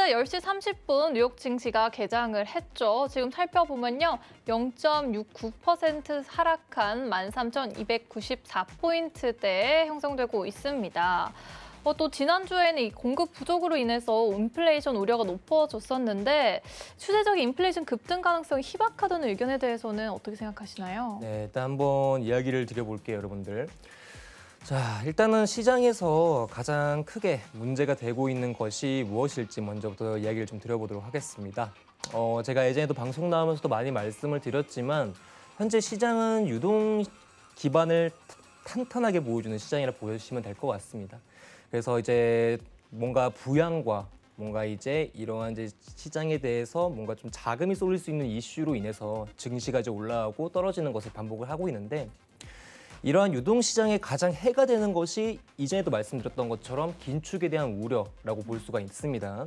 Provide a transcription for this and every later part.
어제 10시 30분 뉴욕 증시가 개장을 했죠. 지금 살펴보면요. 0.69% 하락한 13,294포인트대에 형성되고 있습니다. 또 지난주에는 이 공급 부족으로 인해서 인플레이션 우려가 높아졌었는데 추세적인 인플레이션 급등 가능성이 희박하다는 의견에 대해서는 어떻게 생각하시나요? 네, 일단 한번 이야기를 드려볼게요, 여러분들. 자, 일단은 시장에서 가장 크게 문제가 되고 있는 것이 무엇일지 먼저부터 이야기를 좀 드려보도록 하겠습니다. 제가 예전에도 방송 나오면서도 많이 말씀을 드렸지만 현재 시장은 유동 기반을 탄탄하게 보여주는 시장이라 보시면 될 것 같습니다. 그래서 이제 뭔가 부양과 뭔가 이제 이러한 이제 시장에 대해서 뭔가 좀 자금이 쏠릴 수 있는 이슈로 인해서 증시가 이제 올라가고 떨어지는 것을 반복을 하고 있는데 이러한 유동시장에 가장 해가 되는 것이 이전에도 말씀드렸던 것처럼 긴축에 대한 우려라고 볼 수가 있습니다.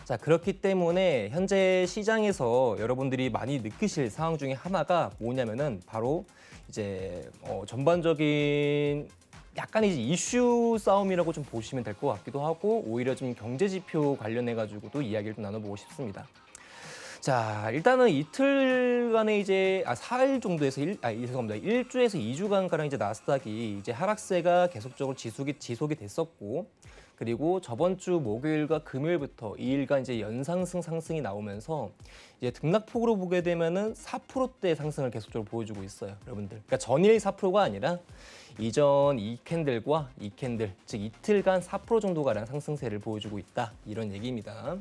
자, 그렇기 때문에 현재 시장에서 여러분들이 많이 느끼실 상황 중에 하나가 뭐냐면은 바로 이제 전반적인 약간 이제 이슈 싸움이라고 좀 보시면 될 것 같기도 하고 오히려 좀 경제 지표 관련해 가지고도 이야기를 좀 나눠보고 싶습니다. 자, 일단은 이틀간의 이제 4일 정도에서 죄송합니다. 1주에서 2주간 가량 이제 나스닥이 이제 하락세가 계속적으로 지속이 됐었고 그리고 저번 주 목요일과 금요일부터 2일간 이제 연상승 상승이 나오면서 이제 등락폭으로 보게 되면은 4%대 상승을 계속적으로 보여주고 있어요, 여러분들. 그러니까 전일 4%가 아니라 이전 이 캔들과 이 캔들, 즉 이틀간 4% 정도 가량 상승세를 보여주고 있다 이런 얘기입니다.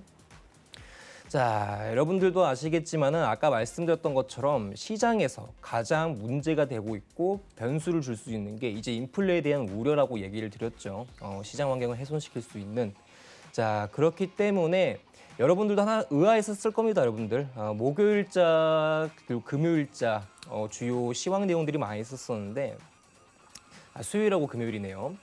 자, 여러분들도 아시겠지만은 아까 말씀드렸던 것처럼 시장에서 가장 문제가 되고 있고 변수를 줄 수 있는 게 이제 인플레에 대한 우려라고 얘기를 드렸죠. 시장 환경을 훼손시킬 수 있는. 자, 그렇기 때문에 여러분들도 하나 의아했었을 겁니다, 여러분들. 목요일자 그리고 금요일자 주요 시황 내용들이 많이 있었었는데 수요일하고 금요일이네요.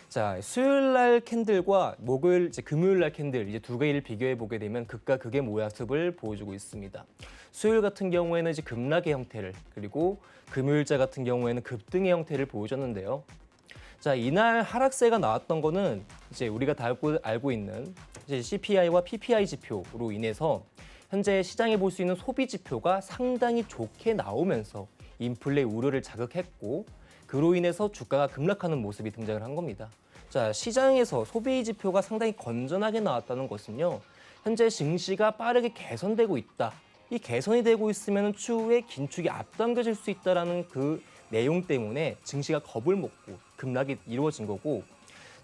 자, 수요일 날 캔들과 목요일, 금요일 날 캔들 이제 두 개를 비교해 보게 되면 극과 극의 모습을 보여주고 있습니다. 수요일 같은 경우에는 이제 급락의 형태를 그리고 금요일자 같은 경우에는 급등의 형태를 보여줬는데요. 자, 이날 하락세가 나왔던 거는 이제 우리가 다 알고 있는 이제 CPI와 PPI 지표로 인해서 현재 시장에 볼 수 있는 소비 지표가 상당히 좋게 나오면서 인플레 우려를 자극했고 그로 인해서 주가가 급락하는 모습이 등장을 한 겁니다. 자, 시장에서 소비 지표가 상당히 건전하게 나왔다는 것은요. 현재 증시가 빠르게 개선되고 있다. 이 개선이 되고 있으면 추후에 긴축이 앞당겨질 수 있다는 그 내용 때문에 증시가 겁을 먹고 급락이 이루어진 거고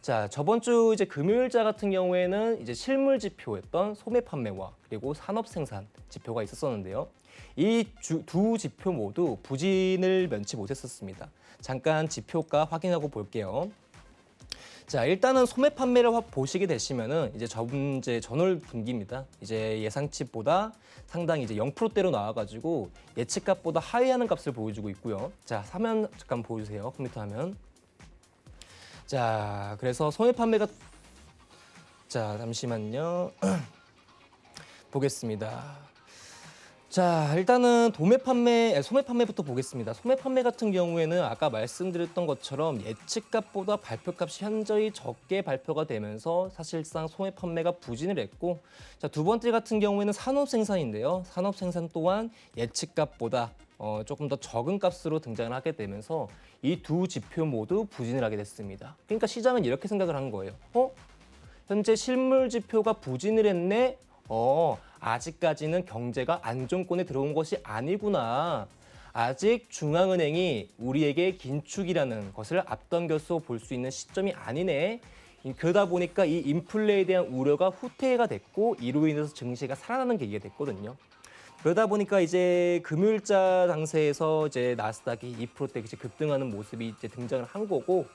자, 저번 주 이제 금요일자 같은 경우에는 이제 실물 지표였던 소매 판매와 그리고 산업 생산 지표가 있었는데요. 이 두 지표 모두 부진을 면치 못했었습니다. 잠깐 지표가 확인하고 볼게요. 자, 일단은 소매 판매를 보시게 되시면은 이제 전월 분기입니다. 이제 예상치보다 상당히 이제 0%대로 나와가지고 예측값보다 하회하는 값을 보여주고 있고요. 자, 화면 잠깐 보여주세요. 컴퓨터 화면. 자, 그래서 소매 판매가 자, 잠시만요. 보겠습니다. 자, 일단은 소매 판매부터 보겠습니다. 소매 판매 같은 경우에는 아까 말씀드렸던 것처럼 예측값보다 발표값이 현저히 적게 발표가 되면서 사실상 소매 판매가 부진을 했고 자, 두 번째 같은 경우에는 산업 생산인데요. 산업 생산 또한 예측값보다 조금 더 적은 값으로 등장을 하게 되면서 이 두 지표 모두 부진을 하게 됐습니다. 그러니까 시장은 이렇게 생각을 한 거예요. 현재 실물 지표가 부진을 했네? 아직까지는 경제가 안정권에 들어온 것이 아니구나. 아직 중앙은행이 우리에게 긴축이라는 것을 앞당겨서 볼 수 있는 시점이 아니네. 그러다 보니까 이 인플레에 대한 우려가 후퇴가 됐고 이로 인해서 증시가 살아나는 계기가 됐거든요. 그러다 보니까 이제 금요일자 장세에서 이제 나스닥이 2%대 이제 급등하는 모습이 이제 등장을 한 거고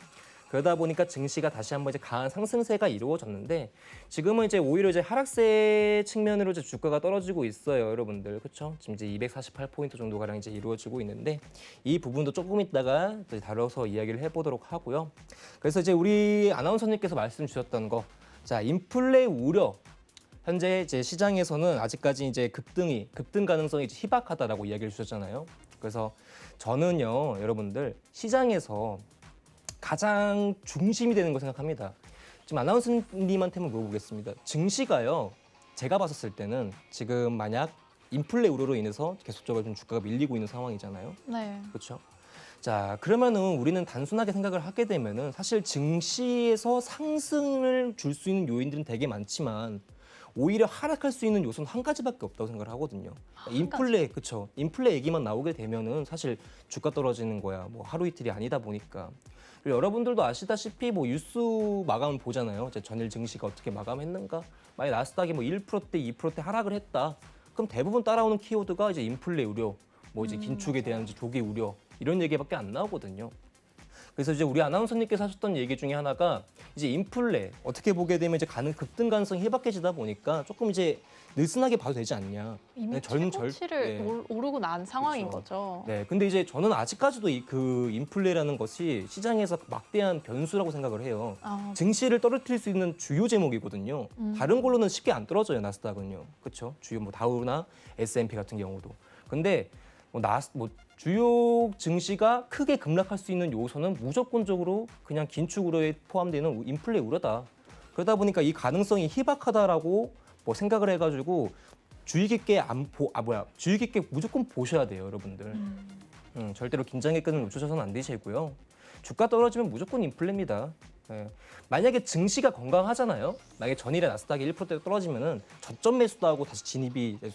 그러다 보니까 증시가 다시 한번 이제 강한 상승세가 이루어졌는데 지금은 이제 오히려 이제 하락세 측면으로 이제 주가가 떨어지고 있어요, 여러분들. 그렇죠? 지금 이제 248포인트 정도 가량 이제 이루어지고 있는데 이 부분도 조금 있다가 이제 다뤄서 이야기를 해보도록 하고요. 그래서 이제 우리 아나운서님께서 말씀 주셨던 거, 자, 인플레 우려. 현재 이제 시장에서는 아직까지 이제 급등 가능성이 이제 희박하다라고 이야기를 주셨잖아요. 그래서 저는요, 여러분들 시장에서 가장 중심이 되는 거 생각합니다. 지금 아나운서님한테 한번 물어보겠습니다. 증시가요, 제가 봤었을 때는 지금 만약 인플레 우려로 인해서 계속적으로 좀 주가가 밀리고 있는 상황이잖아요. 네. 그렇죠? 자, 그러면은 우리는 단순하게 생각을 하게 되면은 사실 증시에서 상승을 줄 수 있는 요인들은 되게 많지만 오히려 하락할 수 있는 요소는 한 가지밖에 없다고 생각을 하거든요. 인플레, 그렇죠? 인플레 얘기만 나오게 되면은 사실 주가 떨어지는 거야. 뭐 하루 이틀이 아니다 보니까. 그리고 여러분들도 아시다시피 뭐 뉴스 마감을 보잖아요. 이제 전일 증시가 어떻게 마감했는가? 만약 나스닥이 뭐 1%대, 2%대 하락을 했다. 그럼 대부분 따라오는 키워드가 이제 인플레 우려, 뭐 이제 긴축에 대한 이제 조기 우려 이런 얘기밖에 안 나오거든요. 그래서 이제 우리 아나운서님께서 하셨던 얘기 중에 하나가 이제 인플레 어떻게 보게 되면 이제 급등 가능성이 희박해지다 보니까 조금 이제 느슨하게 봐도 되지 않냐. 이미 저는 최고치를 네. 오르고 난 상황인 그렇죠. 거죠. 네, 근데 이제 저는 아직까지도 그 인플레라는 것이 시장에서 막대한 변수라고 생각을 해요. 아, 증시를 떨어뜨릴 수 있는 주요 제목이거든요. 다른 걸로는 쉽게 안 떨어져요, 나스닥은요. 그렇죠? 주요 뭐 다우나 S&P 같은 경우도. 근데 뭐 주요 증시가 크게 급락할 수 있는 요소는 무조건적으로 그냥 긴축 우려에 포함되는 인플레 우려다. 그러다 보니까 이 가능성이 희박하다라고 뭐 생각을 해가지고 주의 깊게 주의 깊게 무조건 보셔야 돼요, 여러분들. 절대로 긴장의 끈을 놓쳐서는 안 되시고요. 주가 떨어지면 무조건 인플레입니다. 예. 만약에 증시가 건강하잖아요. 만약에 전일에 나스닥이 1%대 떨어지면은 저점 매수도 하고 다시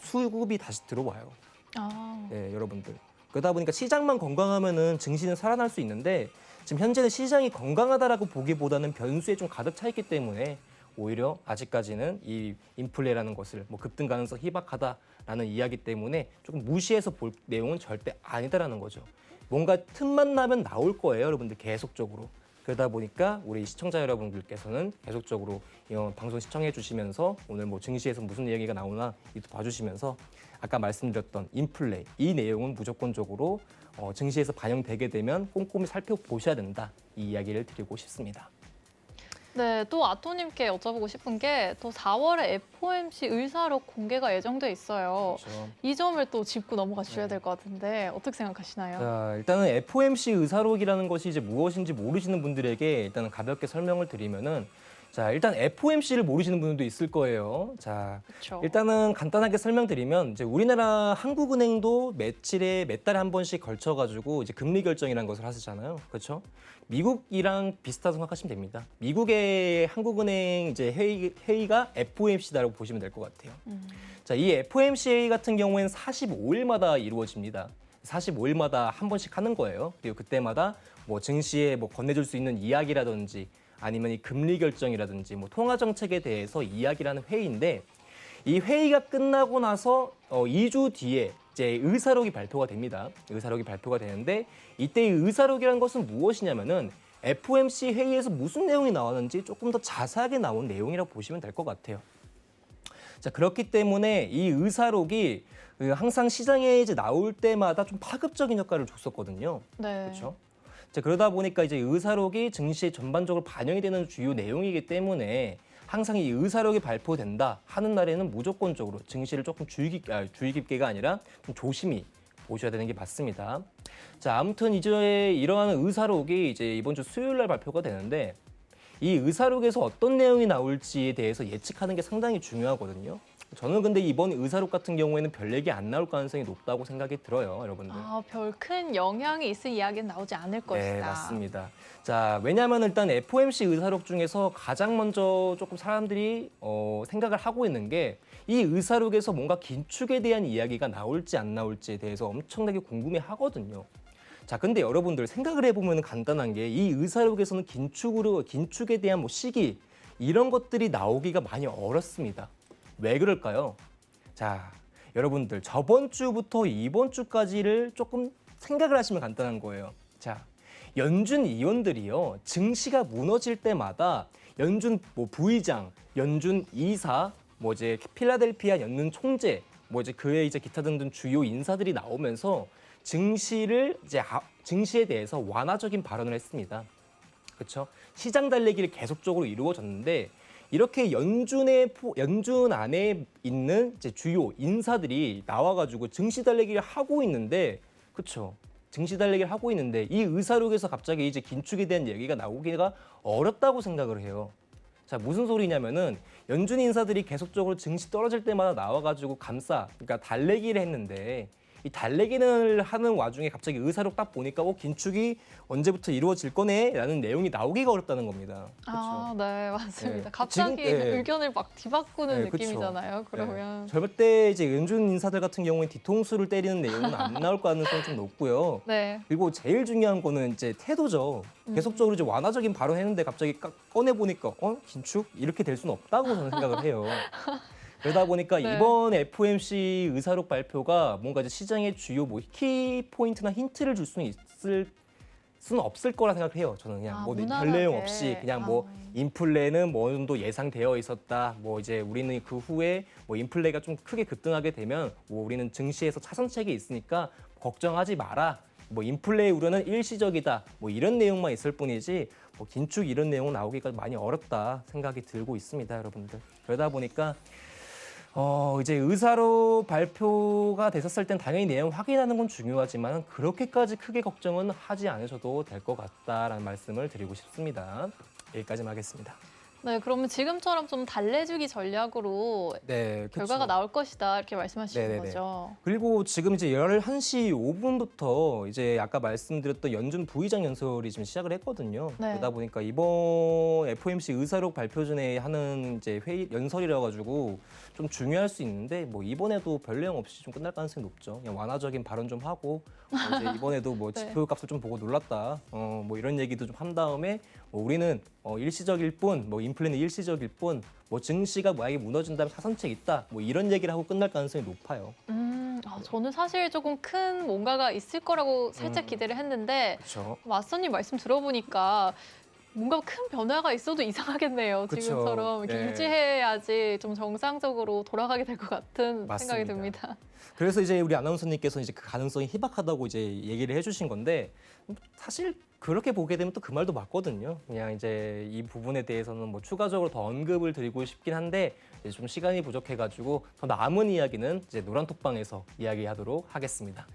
수급이 다시 들어와요. 아, 예, 여러분들. 그러다 보니까 시장만 건강하면은 증시는 살아날 수 있는데 지금 현재는 시장이 건강하다라고 보기보다는 변수에 좀 가득 차 있기 때문에 오히려 아직까지는 이 인플레라는 것을 뭐 급등 가능성 희박하다라는 이야기 때문에 조금 무시해서 볼 내용은 절대 아니다라는 거죠. 뭔가 틈만 나면 나올 거예요, 여러분들 계속적으로. 그러다 보니까 우리 시청자 여러분들께서는 계속적으로 이 방송 시청해 주시면서 오늘 뭐 증시에서 무슨 이야기가 나오나 봐주시면서 아까 말씀드렸던 인플레 이 내용은 무조건적으로 증시에서 반영되게 되면 꼼꼼히 살펴보셔야 된다 이 이야기를 드리고 싶습니다. 네, 또 아토님께 여쭤보고 싶은 게 또 4월에 FOMC 의사록 공개가 예정돼 있어요. 그렇죠. 이 점을 또 짚고 넘어가 주셔야 네. 될 것 같은데 어떻게 생각하시나요? 자, 일단은 FOMC 의사록이라는 것이 이제 무엇인지 모르시는 분들에게 일단은 가볍게 설명을 드리면은 자, 일단 FOMC를 모르시는 분들도 있을 거예요. 자, 그렇죠. 일단은 간단하게 설명드리면 이제 우리나라 한국은행도 몇 달에 한 번씩 걸쳐가지고 이제 금리 결정이라는 것을 하시잖아요. 그렇죠? 미국이랑 비슷하다고 생각하시면 됩니다. 미국의 한국은행 이제 회의가 FOMC다라고 보시면 될 것 같아요. 자, 이 FOMC 회의 같은 경우에는 45일마다 이루어집니다. 45일마다 한 번씩 하는 거예요. 그리고 그때마다 뭐 증시에 뭐 건네줄 수 있는 이야기라든지 아니면 이 금리 결정이라든지 뭐 통화 정책에 대해서 이야기라는 회의인데 이 회의가 끝나고 나서 2주 뒤에 이제 의사록이 발표가 됩니다. 의사록이 발표가 되는데 이때 이 의사록이라는 것은 무엇이냐면은 FOMC 회의에서 무슨 내용이 나왔는지 조금 더 자세하게 나온 내용이라고 보시면 될 것 같아요. 자, 그렇기 때문에 이 의사록이 항상 시장에 이제 나올 때마다 좀 파급적인 역할을 줬었거든요. 네. 그렇죠? 자, 그러다 보니까 이제 의사록이 증시에 전반적으로 반영이 되는 주요 내용이기 때문에 항상 이 의사록이 발표된다 하는 날에는 무조건적으로 증시를 조금 주의 깊게가 아니라 좀 조심히 보셔야 되는 게 맞습니다. 자, 아무튼 이제 이러한 의사록이 이제 이번 주 수요일 날 발표가 되는데 이 의사록에서 어떤 내용이 나올지에 대해서 예측하는 게 상당히 중요하거든요. 저는 근데 이번 의사록 같은 경우에는 별 얘기 안 나올 가능성이 높다고 생각이 들어요, 여러분들. 아, 별 큰 영향이 있을 이야기는 나오지 않을 것이다. 네, 맞습니다. 자, 왜냐하면 일단 FOMC 의사록 중에서 가장 먼저 조금 사람들이 생각을 하고 있는 게 이 의사록에서 뭔가 긴축에 대한 이야기가 나올지 안 나올지에 대해서 엄청나게 궁금해하거든요. 자, 근데 여러분들 생각을 해보면 간단한 게 이 의사록에서는 긴축에 대한 뭐 시기 이런 것들이 나오기가 많이 어렵습니다. 왜 그럴까요? 자, 여러분들 저번 주부터 이번 주까지를 조금 생각을 하시면 간단한 거예요. 자, 연준 위원들이요 증시가 무너질 때마다 연준 뭐 부의장, 연준 이사, 뭐 이제 필라델피아 연준 총재, 뭐 이제 그의 이제 기타 등등 주요 인사들이 나오면서 증시에 대해서 완화적인 발언을 했습니다. 그렇죠? 시장 달래기를 계속적으로 이루어졌는데 이렇게 연준 안에 있는 이제 주요 인사들이 나와가지고 증시 달래기를 하고 있는데, 그렇죠? 증시 달래기를 하고 있는데 이 의사록에서 갑자기 이제 긴축에 대한 얘기가 나오기가 어렵다고 생각을 해요. 자, 무슨 소리냐면은 연준 인사들이 계속적으로 증시 떨어질 때마다 나와가지고 그러니까 달래기를 했는데 이 달래기를 하는 와중에 갑자기 의사록 딱 보니까 긴축이 언제부터 이루어질 거네라는 내용이 나오기가 어렵다는 겁니다. 아, 네, 맞습니다. 네. 갑자기 지금, 네. 의견을 막 뒤바꾸는 네, 그쵸. 느낌이잖아요. 그러면. 절대 이제 연준 인사들 같은 경우에 뒤통수를 때리는 내용은 안 나올 가능성이 좀 높고요. 네. 그리고 제일 중요한 거는 이제 태도죠. 계속적으로 이제 완화적인 발언했는데 갑자기 꺼내 보니까 긴축 이렇게 될 수는 없다고 저는 생각을 해요. 그러다 보니까 네. 이번 FOMC 의사록 발표가 뭔가 이제 시장의 주요 키 포인트나 힌트를 줄 수는 없을 거라 생각을 해요. 저는 그냥 별 무난하게. 내용 없이 그냥 인플레는 뭐 어느 정도 예상되어 있었다. 뭐 이제 우리는 그 후에 뭐 인플레가 좀 크게 급등하게 되면 뭐 우리는 증시에서 차선책이 있으니까 걱정하지 마라. 뭐 인플레의 우려는 일시적이다. 뭐 이런 내용만 있을 뿐이지 뭐 긴축 이런 내용은 나오기가 많이 어렵다 생각이 들고 있습니다, 여러분들. 그러다 보니까 이제 의사로 발표가 됐었을 땐 당연히 내용 확인하는 건 중요하지만 그렇게까지 크게 걱정은 하지 않으셔도 될 것 같다라는 말씀을 드리고 싶습니다. 여기까지만 하겠습니다. 네, 그러면 지금처럼 좀 달래주기 전략으로 네, 결과가 나올 것이다 이렇게 말씀하시는 네네네. 거죠. 그리고 지금 이제 11시 5분부터 이제 아까 말씀드렸던 연준 부의장 연설이 지금 시작을 했거든요. 네. 그러다 보니까 이번 FOMC 의사록 발표 전에 하는 이제 연설이라 가지고 좀 중요할 수 있는데 뭐 이번에도 별 내용 없이 좀 끝날 가능성이 높죠. 그냥 완화적인 발언 좀 하고 이제 이번에도 뭐 네. 지표값을 좀 보고 놀랐다. 뭐 이런 얘기도 좀 한 다음에 뭐 우리는 일시적일 뿐, 뭐 인플레는 일시적일 뿐, 뭐 증시가 만약에 무너진다면 차선책 있다. 뭐 이런 얘기를 하고 끝날 가능성이 높아요. 저는 사실 조금 큰 뭔가가 있을 거라고 살짝 기대를 했는데 그렇죠. 맞선님 말씀 들어보니까 뭔가 큰 변화가 있어도 이상하겠네요. 그쵸. 지금처럼 이렇게 네. 유지해야지 좀 정상적으로 돌아가게 될 것 같은 맞습니다. 생각이 듭니다. 그래서 이제 우리 아나운서님께서 이제 그 가능성이 희박하다고 이제 얘기를 해주신 건데 사실 그렇게 보게 되면 또 그 말도 맞거든요. 그냥 이제 이 부분에 대해서는 뭐 추가적으로 더 언급을 드리고 싶긴 한데 이제 좀 시간이 부족해가지고 더 남은 이야기는 이제 노란톡방에서 이야기하도록 하겠습니다.